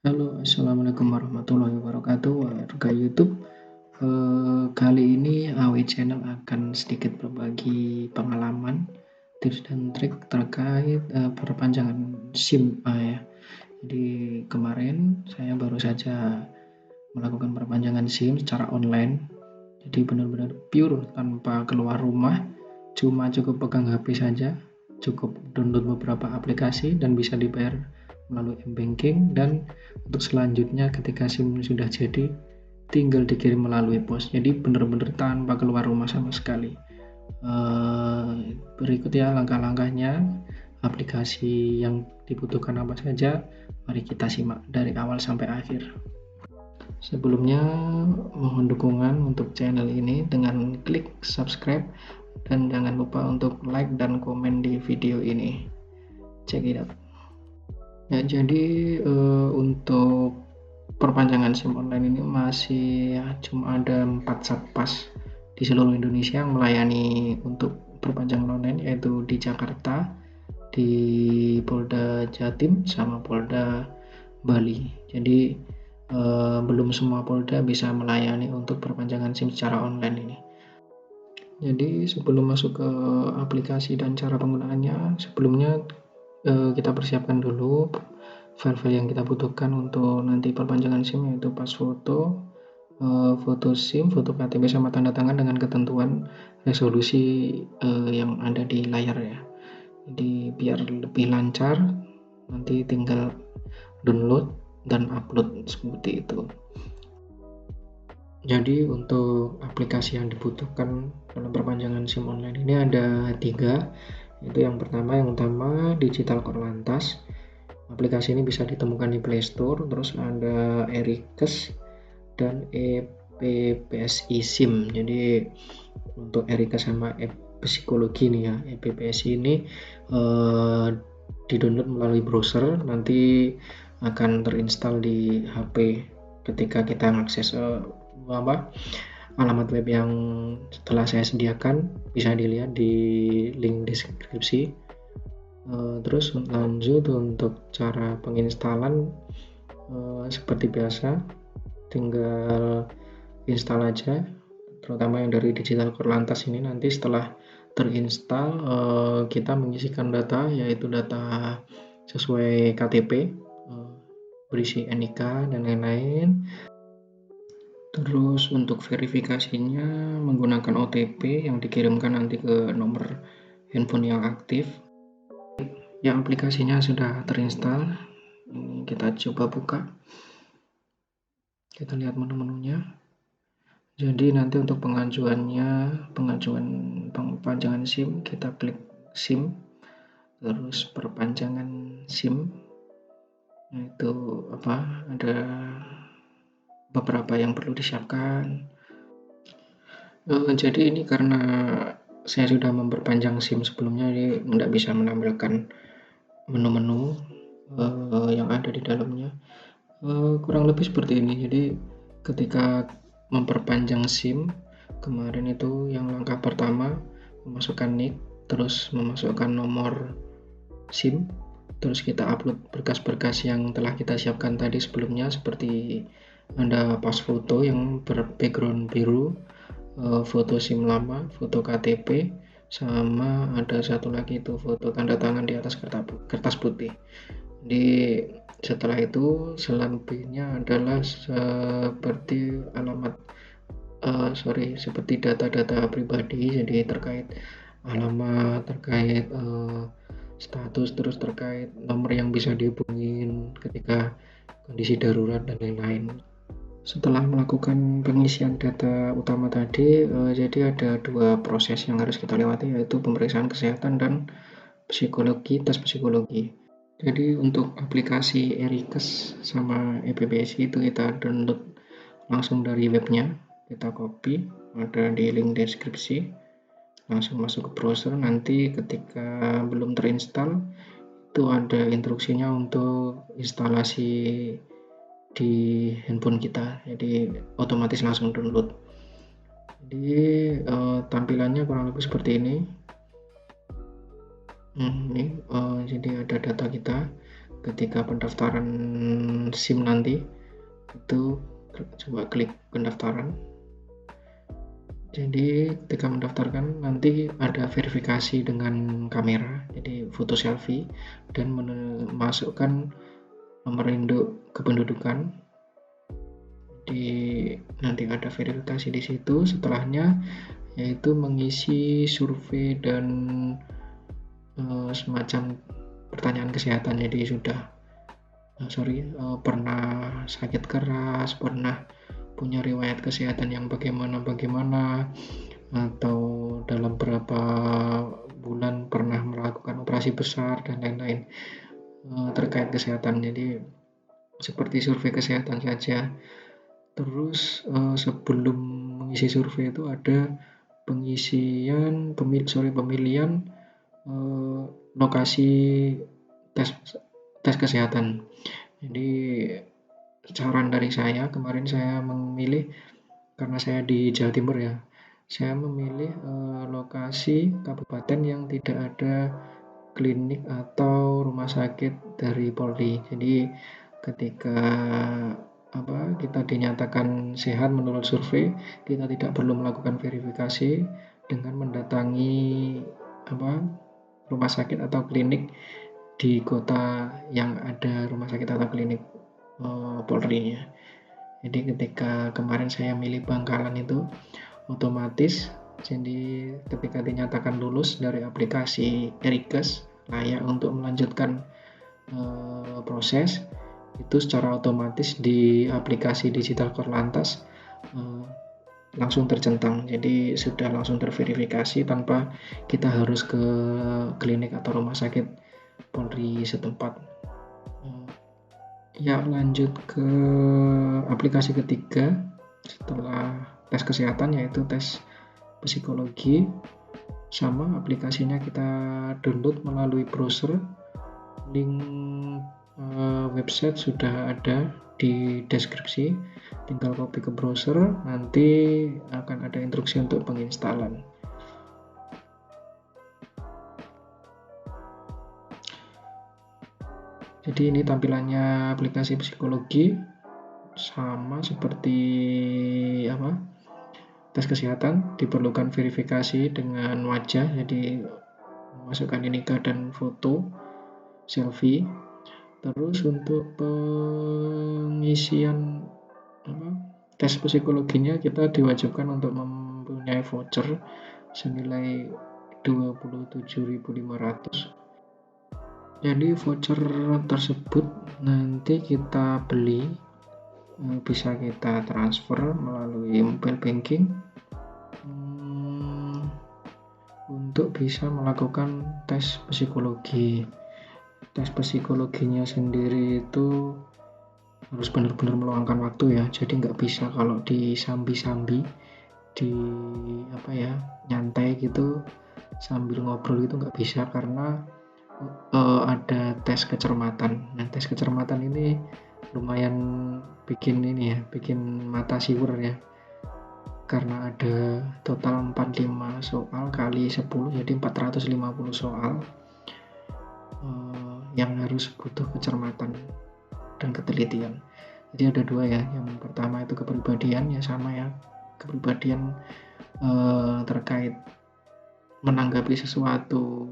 Halo, assalamualaikum warahmatullahi wabarakatuh, warga YouTube. Kali ini AW Channel akan sedikit berbagi pengalaman, tips dan trik terkait perpanjangan SIM ya. Jadi kemarin saya baru saja melakukan perpanjangan SIM secara online. Jadi benar-benar pure tanpa keluar rumah, cuma cukup pegang HP saja, cukup download beberapa aplikasi dan bisa dibayar melalui m-banking, dan untuk selanjutnya ketika SIM sudah jadi tinggal dikirim melalui pos. Jadi benar-benar tanpa keluar rumah sama sekali. Berikut ya langkah-langkahnya, aplikasi yang dibutuhkan apa saja, mari kita simak dari awal sampai akhir. Sebelumnya mohon dukungan untuk channel ini dengan klik subscribe dan jangan lupa untuk like dan komen di video ini. Check it out. Ya, jadi untuk perpanjangan SIM online ini masih cuma ada 4 satpas di seluruh Indonesia yang melayani untuk perpanjangan online, yaitu di Jakarta, di Polda Jatim, sama Polda Bali. Jadi belum semua Polda bisa melayani untuk perpanjangan SIM secara online ini. Jadi sebelum masuk ke aplikasi dan cara penggunaannya, sebelumnya kita persiapkan dulu file-file yang kita butuhkan untuk nanti perpanjangan SIM, yaitu pas foto, foto SIM, foto KTP sama tanda tangan dengan ketentuan resolusi yang ada di layar ya. Jadi biar lebih lancar, nanti tinggal download dan upload seperti itu. Jadi untuk aplikasi yang dibutuhkan dalam perpanjangan SIM online ini ada 3. Itu yang pertama, yang utama Digital Korlantas. Aplikasi ini bisa ditemukan di Play Store. Terus ada Erikes dan EPPSI SIM. Jadi untuk Erikes sama psikologi nih ya, EPPSI ini di-download melalui browser, nanti akan terinstall di HP ketika kita mengakses alamat web yang telah saya sediakan. Bisa dilihat di link deskripsi. Terus lanjut untuk cara penginstalan, seperti biasa tinggal install aja, terutama yang dari Digital Korlantas ini. Nanti setelah terinstall kita mengisikan data, yaitu data sesuai KTP, berisi NIK dan lain-lain. Terus untuk verifikasinya menggunakan OTP yang dikirimkan nanti ke nomor handphone yang aktif. Ya, aplikasinya sudah terinstall. Ini kita coba buka. Kita lihat menu-menunya. Jadi nanti untuk pengajuan perpanjangan SIM, kita klik SIM, terus perpanjangan SIM. Itu ada beberapa yang perlu disiapkan. Jadi ini karena saya sudah memperpanjang SIM sebelumnya, jadi tidak bisa menampilkan menu-menu yang ada di dalamnya. Kurang lebih seperti ini. Jadi ketika memperpanjang SIM kemarin itu, yang langkah pertama memasukkan NIK, terus memasukkan nomor SIM, terus kita upload berkas-berkas yang telah kita siapkan tadi sebelumnya, seperti ada pas foto yang berbackground biru, foto SIM lama, foto KTP, sama ada satu lagi itu foto tanda tangan di atas kertas putih. Di setelah itu selebihnya adalah seperti seperti data-data pribadi, jadi terkait alamat, terkait status, terus terkait nomor yang bisa dihubungin ketika kondisi darurat dan lain-lain. Setelah melakukan pengisian data utama tadi, jadi ada 2 proses yang harus kita lewati, yaitu pemeriksaan kesehatan dan tes psikologi. Jadi untuk aplikasi Erikes sama EPPSI itu kita download langsung dari webnya, kita copy, ada di link deskripsi, langsung masuk ke browser. Nanti ketika belum terinstall itu ada instruksinya untuk instalasi di handphone kita, jadi otomatis langsung download. Jadi tampilannya kurang lebih seperti ini. Jadi ada data kita, ketika pendaftaran SIM nanti itu coba klik pendaftaran. Jadi ketika mendaftarkan nanti ada verifikasi dengan kamera, jadi foto selfie, dan masukkan nomor induk kependudukan. Nanti ada verifikasi di situ. Setelahnya yaitu mengisi survei dan semacam pertanyaan kesehatan. Jadi sudah pernah sakit keras, pernah punya riwayat kesehatan yang bagaimana, atau dalam berapa bulan pernah melakukan operasi besar dan lain-lain terkait kesehatan. Jadi seperti survei kesehatan saja. Terus sebelum mengisi survei itu ada pemilihan lokasi tes kesehatan. Jadi saran dari saya, kemarin saya memilih, karena saya di Jawa Timur ya, saya memilih lokasi kabupaten yang tidak ada klinik atau rumah sakit dari Polri. Jadi ketika kita dinyatakan sehat menurut survei, kita tidak perlu melakukan verifikasi dengan mendatangi rumah sakit atau klinik di kota yang ada rumah sakit atau klinik Polri ya. Jadi ketika kemarin saya milih Bangkalan itu otomatis, jadi ketika dinyatakan lulus dari aplikasi Erikes layak untuk melanjutkan proses, itu secara otomatis di aplikasi digital Korlantas langsung tercentang. Jadi sudah langsung terverifikasi tanpa kita harus ke klinik atau rumah sakit Polri setempat. Lanjut ke aplikasi ketiga setelah tes kesehatan, yaitu tes psikologi. Sama, aplikasinya kita download melalui browser. Link website sudah ada di deskripsi, tinggal copy ke browser, nanti akan ada instruksi untuk penginstalan. Jadi ini tampilannya aplikasi psikologi, sama seperti tes kesehatan. Diperlukan verifikasi dengan wajah, jadi masukkan nik dan foto selfie. Terus untuk pengisian tes psikologinya, kita diwajibkan untuk mempunyai voucher senilai 27.500. Jadi voucher tersebut nanti kita beli, bisa kita transfer melalui mobile banking untuk bisa melakukan tes psikologi. Tes psikologinya sendiri itu harus benar-benar meluangkan waktu ya, jadi nggak bisa kalau disambi-sambi, nyantai gitu sambil ngobrol itu nggak bisa, karena ada tes kecermatan. Nah, tes kecermatan ini lumayan bikin mata siwur ya, karena ada total 45 soal kali 10, jadi 450 soal yang harus butuh kecermatan dan ketelitian. Jadi ada dua ya, yang pertama itu kepribadian, ya sama ya, kepribadian terkait menanggapi sesuatu,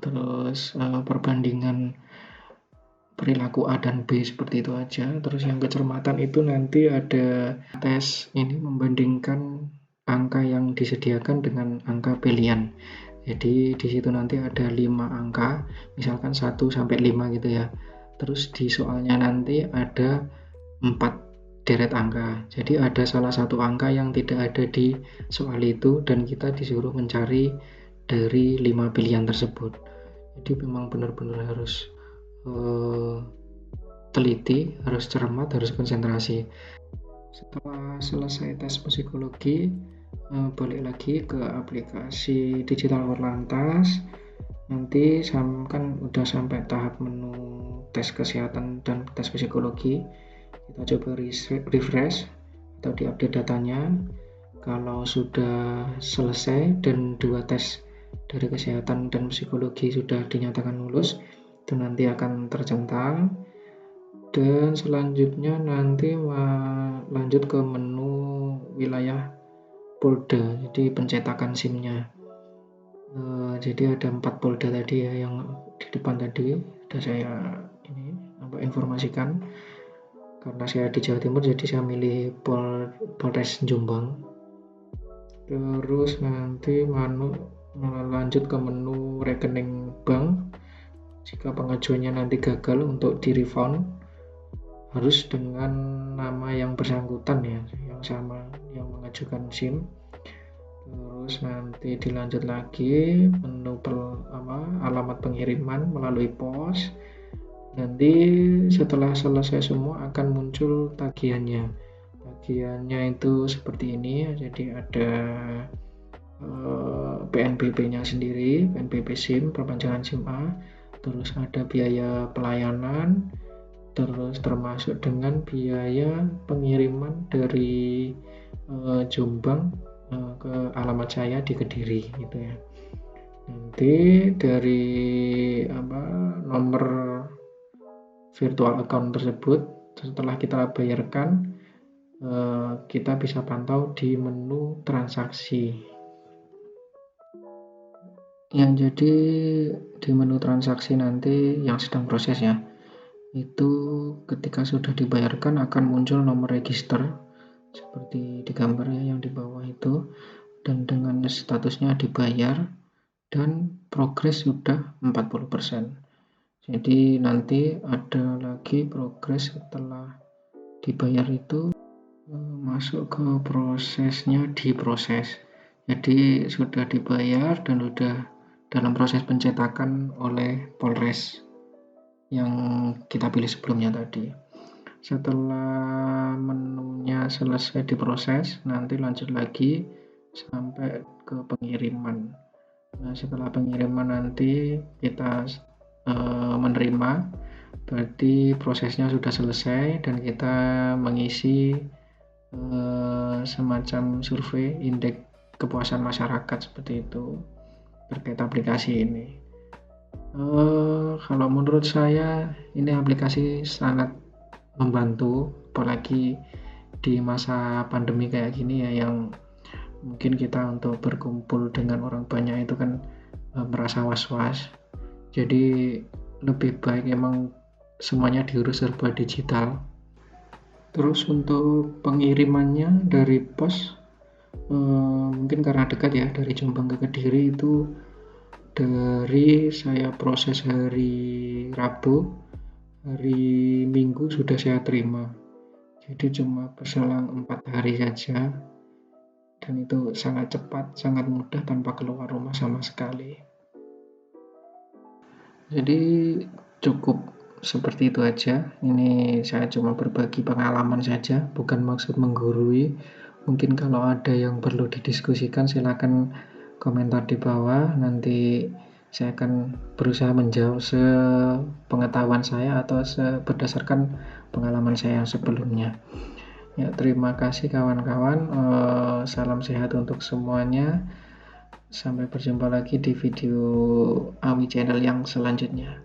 terus perbandingan perilaku A dan B, seperti itu aja. Terus yang kecermatan itu nanti ada tes ini membandingkan angka yang disediakan dengan angka pilihan. Jadi di situ nanti ada 5 angka, misalkan 1 sampai 5 gitu ya. Terus di soalnya nanti ada 4 deret angka. Jadi ada salah satu angka yang tidak ada di soal itu, dan kita disuruh mencari dari 5 pilihan tersebut. Jadi memang benar-benar harus teliti, harus cermat, harus konsentrasi. Setelah selesai tes psikologi, balik lagi ke aplikasi digital Korlantas. Nanti kan udah sampai tahap menu tes kesehatan dan tes psikologi. Kita coba refresh atau diupdate datanya. Kalau sudah selesai dan 2 tes dari kesehatan dan psikologi sudah dinyatakan lulus, itu nanti akan tercentang. Dan selanjutnya nanti lanjut ke menu wilayah polda, jadi pencetakan SIM-nya. Jadi ada 4 polda tadi ya, yang di depan tadi sudah saya informasikan. Karena saya di Jawa Timur, jadi saya milih Polres Jombang. Terus nanti lanjut ke menu rekening bank. Jika pengajuannya nanti gagal untuk di refund, harus dengan nama yang bersangkutan ya, yang sama yang mengajukan SIM. Terus nanti dilanjut lagi menu alamat pengiriman melalui pos. Nanti setelah selesai semua akan muncul tagihannya. Tagihannya itu seperti ini, jadi ada PNBP-nya sendiri, PNBP SIM, perpanjangan SIM A, terus ada biaya pelayanan, terus termasuk dengan biaya pengiriman dari Jombang ke alamat saya di Kediri gitu ya. Nanti dari nomor virtual account tersebut setelah kita bayarkan, kita bisa pantau di menu transaksi. Yang jadi di menu transaksi nanti yang sedang proses ya, itu ketika sudah dibayarkan akan muncul nomor register seperti di gambarnya yang di bawah itu, dan dengan statusnya dibayar dan progres sudah 40%. Jadi nanti ada lagi progres setelah dibayar itu masuk ke prosesnya diproses. Jadi sudah dibayar dan sudah dalam proses pencetakan oleh Polres yang kita pilih sebelumnya tadi. Setelah menunya selesai diproses, nanti lanjut lagi sampai ke pengiriman. Nah, setelah pengiriman nanti kita menerima, berarti prosesnya sudah selesai dan kita mengisi semacam survei indeks kepuasan masyarakat seperti itu terkait aplikasi ini. Kalau menurut saya ini aplikasi sangat membantu, apalagi di masa pandemi kayak gini ya, yang mungkin kita untuk berkumpul dengan orang banyak itu kan merasa was-was. Jadi lebih baik emang semuanya diurus serba digital. Terus untuk pengirimannya dari pos, mungkin karena dekat ya, dari Jombang ke Kediri itu dari saya proses hari Rabu, hari Minggu sudah saya terima. Jadi cuma berselang 4 hari saja, dan itu sangat cepat, sangat mudah tanpa keluar rumah sama sekali. Jadi cukup seperti itu aja. Ini saya cuma berbagi pengalaman saja, bukan maksud menggurui. Mungkin kalau ada yang perlu didiskusikan silakan komentar di bawah, nanti saya akan berusaha menjawab sepengetahuan saya atau berdasarkan pengalaman saya yang sebelumnya. Ya, terima kasih kawan-kawan. Salam sehat untuk semuanya. Sampai berjumpa lagi di video AWI Channel yang selanjutnya.